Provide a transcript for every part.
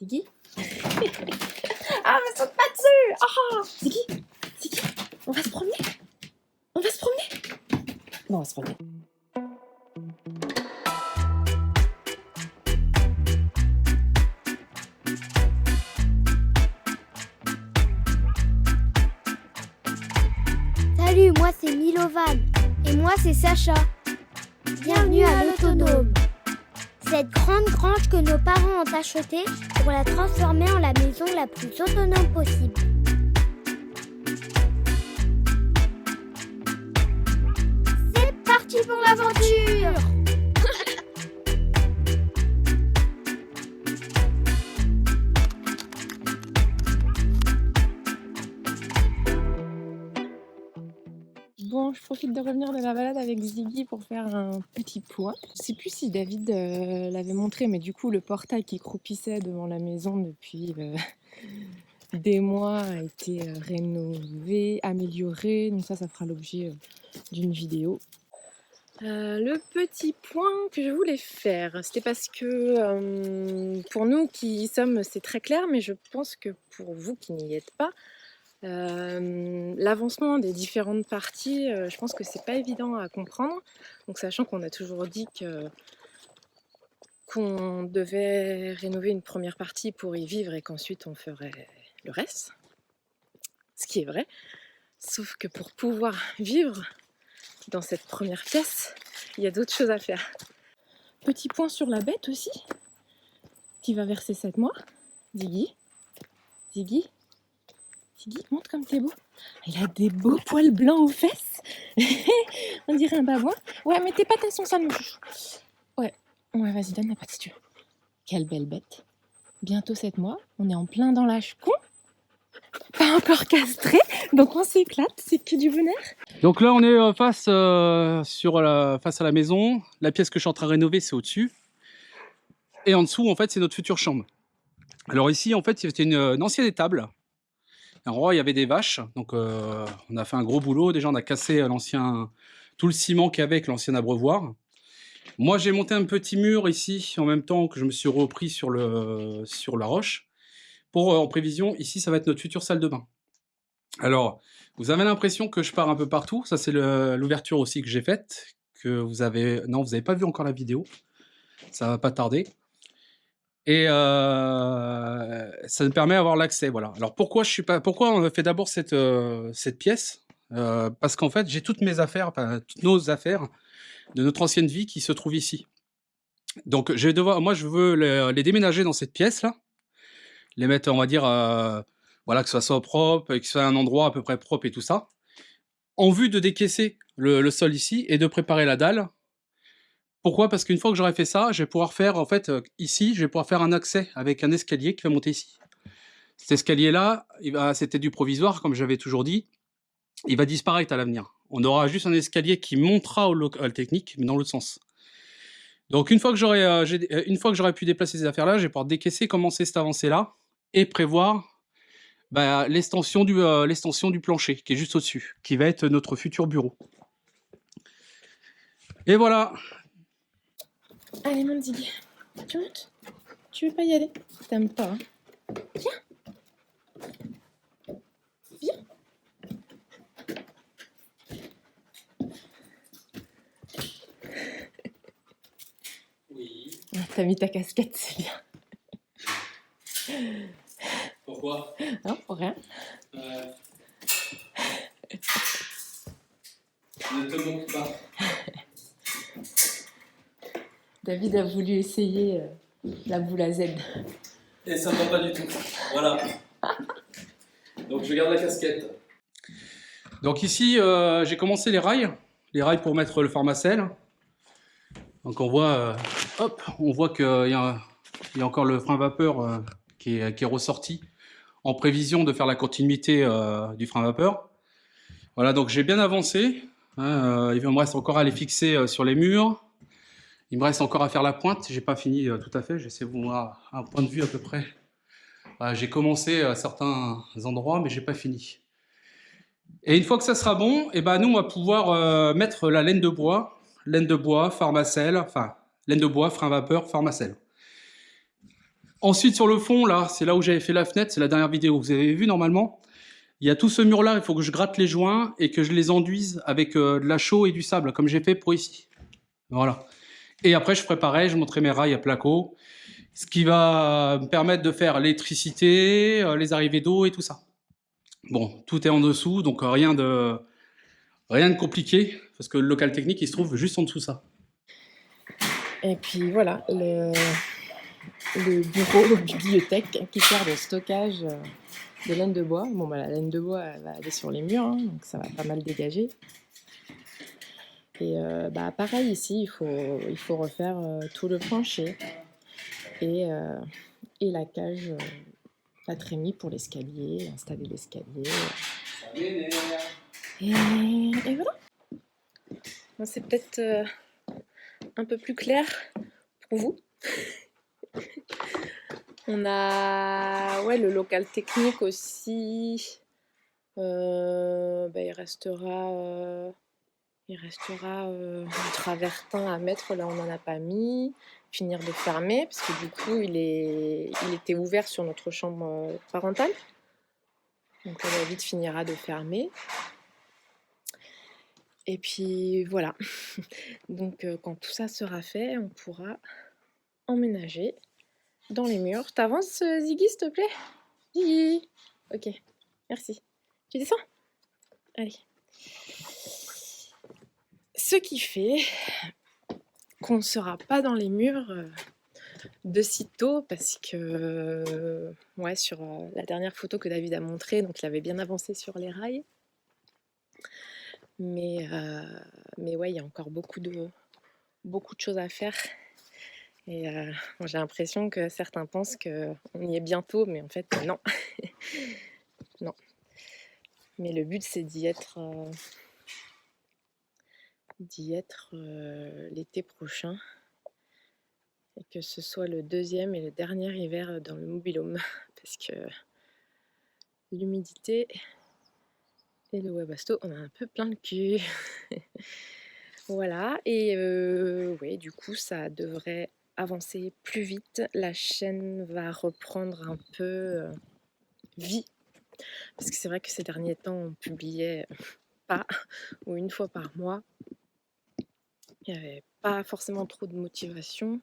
Ziggy. Ah, mais saute pas dessus. Ah, Ziggy, Ziggy, on va se promener. On va se promener. Bon, on va se promener. Salut, moi c'est Milovan. Et moi c'est Sacha. Bienvenue à l'Autonome. Cette grande grange que nos parents ont achetée pour la transformer en la maison la plus autonome possible. C'est parti pour l'aventure! Bon, je profite de revenir de la balade avec Ziggy pour faire un petit point. Je sais plus si David l'avait montré, mais du coup, le portail qui croupissait devant la maison depuis des mois a été rénové, amélioré. Donc ça fera l'objet d'une vidéo. Le petit point que je voulais faire, c'était parce que pour nous qui y sommes, c'est très clair, mais je pense que pour vous qui n'y êtes pas, l'avancement des différentes parties, je pense que c'est pas évident à comprendre. Donc sachant qu'on a toujours dit qu'on devait rénover une première partie pour y vivre et qu'ensuite on ferait le reste, ce qui est vrai, sauf que pour pouvoir vivre dans cette première pièce, il y a d'autres choses à faire. Petit point sur la bête aussi, qui va verser 7 mois. Ziggy, Ziggy, Ziggy, montre comme t'es beau. Il a des beaux poils blancs aux fesses. On dirait un babouin. Ouais, mais tes pattes sont sales, mon chouchou. Ouais, vas-y, donne la patte si tu veux. Quelle belle bête. Bientôt 7 mois, on est en plein dans l'âge con. Pas encore castré, donc on s'éclate, c'est que du bonheur. Donc là, on est face à la maison. La pièce que je suis en train de rénover, c'est au-dessus. Et en dessous, en fait, c'est notre future chambre. Alors ici, en fait, c'était une ancienne étable. En gros, il y avait des vaches. Donc, on a fait un gros boulot. Déjà, on a cassé tout le ciment qu'il y avait avec l'ancien abreuvoir. Moi, j'ai monté un petit mur ici, en même temps que je me suis repris sur la roche. En prévision, ici, ça va être notre future salle de bain. Alors, vous avez l'impression que je pars un peu partout. Ça, c'est l'ouverture aussi que j'ai faite. Non, vous n'avez pas vu encore la vidéo. Ça va pas tarder. Et ça me permet d'avoir l'accès. Voilà. Alors, pourquoi on a fait d'abord cette pièce parce qu'en fait, j'ai toutes mes affaires, toutes nos affaires de notre ancienne vie qui se trouvent ici. Donc, moi, je veux les déménager dans cette pièce-là. Les mettre, on va dire... voilà, que ça soit propre, que ce soit un endroit à peu près propre et tout ça, en vue de décaisser le sol ici et de préparer la dalle. Pourquoi? Parce qu'une fois que j'aurai fait ça, je vais pouvoir faire, en fait, ici, je vais pouvoir faire un accès avec un escalier qui va monter ici. Cet escalier-là, c'était du provisoire, comme j'avais toujours dit, il va disparaître à l'avenir. On aura juste un escalier qui montera au local technique, mais dans l'autre sens. Donc, une fois que j'aurai pu déplacer ces affaires-là, je vais pouvoir décaisser, commencer cette avancée-là, et prévoir l'extension du plancher qui est juste au-dessus, qui va être notre futur bureau. Et voilà. Allez, mon Ziggy, tu montes? Tu veux pas y aller? T'aimes pas, hein? Viens. Viens. Oui. T'as mis ta casquette, c'est bien. Pourquoi? Non, pour rien. Ne te moque pas. David a voulu essayer la boule à Z. Et ça ne va pas du tout. Voilà. Donc je garde la casquette. Donc ici, j'ai commencé les rails pour mettre le pharmacèle. Donc on voit, qu'il y a encore le frein vapeur qui est ressorti en prévision de faire la continuité du frein vapeur. Voilà, donc j'ai bien avancé. Il me reste encore à les fixer sur les murs. Il me reste encore à faire la pointe. J'ai pas fini tout à fait. J'essaie de vous voir un point de vue à peu près. Voilà, j'ai commencé à certains endroits, mais j'ai pas fini. Et une fois que ça sera bon, et nous on va pouvoir mettre la laine de bois, pharmacèle, laine de bois, frein vapeur, pharmacèle. Ensuite, sur le fond, là, c'est là où j'avais fait la fenêtre, c'est la dernière vidéo. Vous avez vu normalement, il y a tout ce mur-là, il faut que je gratte les joints et que je les enduise avec de la chaux et du sable, comme j'ai fait pour ici. Voilà. Et après, je ferai pareil, je montrerai mes rails à placo, ce qui va me permettre de faire l'électricité, les arrivées d'eau et tout ça. Bon, tout est en dessous, donc rien de compliqué, parce que le local technique, il se trouve juste en dessous de ça. Et puis voilà, le bureau bibliothèque qui sert de stockage de laine de bois. Bon, bah, la laine de bois, elle va aller sur les murs, hein, donc ça va pas mal dégager. Et bah, pareil ici, il faut refaire tout le plancher et la cage, la trémie pour l'escalier, installer l'escalier. Et voilà. Bon, c'est peut-être un peu plus clair pour vous. On a le local technique aussi. Bah, il restera du travertin à mettre, là on n'en a pas mis. Finir de fermer, parce que du coup il était ouvert sur notre chambre parentale. Donc là, David finira de fermer. Et puis voilà. Donc quand tout ça sera fait, on pourra emménager dans les murs. T'avances, Ziggy, s'il te plaît? Ziggy. Ok, merci. Tu descends? Allez. Ce qui fait qu'on ne sera pas dans les murs de sitôt, parce que sur la dernière photo que David a montrée, donc il avait bien avancé sur les rails. Mais ouais, il y a encore beaucoup de choses à faire. Et j'ai l'impression que certains pensent qu'on y est bientôt, mais en fait, non. Non. Mais le but, c'est d'y être l'été prochain. Et que ce soit le deuxième et le dernier hiver dans le mobil-home. Parce que l'humidité et le Webasto, on a un peu plein le cul. Voilà. Et du coup, ça devrait avancer plus vite. La chaîne va reprendre un peu vie. Parce que c'est vrai que ces derniers temps, on publiait pas, ou une fois par mois. Il n'y avait pas forcément trop de motivation.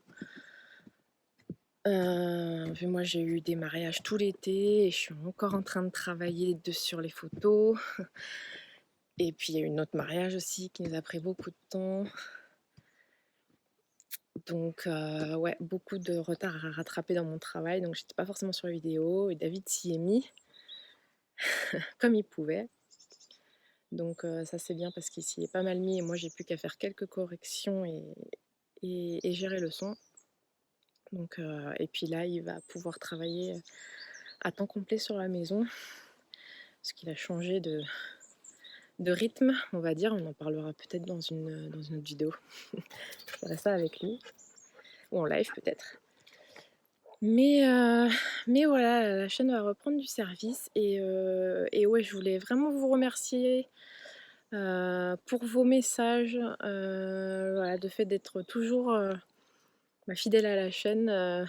Moi, j'ai eu des mariages tout l'été et je suis encore en train de travailler sur les photos. Et puis, il y a eu notre mariage aussi qui nous a pris beaucoup de temps. Donc, beaucoup de retard à rattraper dans mon travail. Donc, j'étais pas forcément sur la vidéo. Et David s'y est mis comme il pouvait. Donc, ça, c'est bien parce qu'il s'y est pas mal mis. Et moi, j'ai plus qu'à faire quelques corrections et gérer le son. Donc, et puis là, il va pouvoir travailler à temps complet sur la maison. Parce qu'il a changé de rythme, on va dire. On en parlera peut-être dans une autre vidéo. Je ferai ça avec lui. Ou en live peut-être. Mais voilà, la chaîne va reprendre du service. Et ouais, je voulais vraiment vous remercier pour vos messages. De fait d'être toujours fidèle à la chaîne.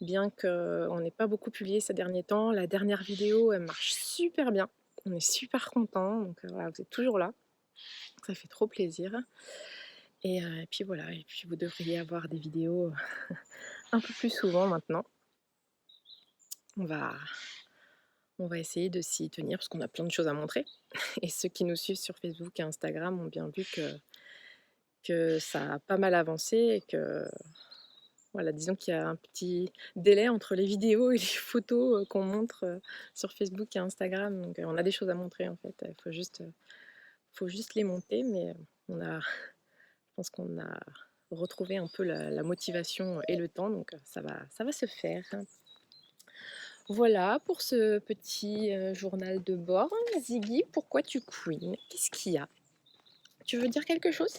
Bien qu'on n'ait pas beaucoup publié ces derniers temps. La dernière vidéo, elle marche super bien. On est super contents. Donc voilà, vous êtes toujours là. Ça fait trop plaisir. Et puis voilà, et puis vous devriez avoir des vidéos un peu plus souvent maintenant. On va essayer de s'y tenir parce qu'on a plein de choses à montrer. Et ceux qui nous suivent sur Facebook et Instagram ont bien vu que ça a pas mal avancé et que voilà, disons qu'il y a un petit délai entre les vidéos et les photos qu'on montre sur Facebook et Instagram. Donc on a des choses à montrer en fait. Il faut juste les monter, mais je pense qu'on a retrouvé un peu la motivation et le temps, donc ça va se faire. Voilà pour ce petit journal de bord. Ziggy, pourquoi tu couines? Qu'est-ce qu'il y a? Tu veux dire quelque chose?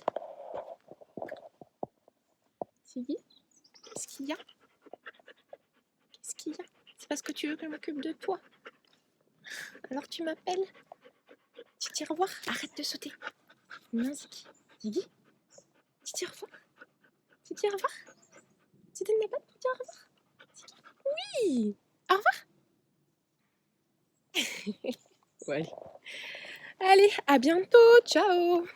Ziggy, qu'est-ce qu'il y a? Qu'est-ce qu'il y a? C'est parce que tu veux que je m'occupe de toi. Alors tu m'appelles? Tu dis au revoir? Arrête de sauter. Non, Ziggy. Ziggy? Tu dis au revoir? Tu dis au revoir? Tu donnes la patte pour dire au revoir? Ziggy. Oui. Au revoir. Ouais. Allez, à bientôt. Ciao.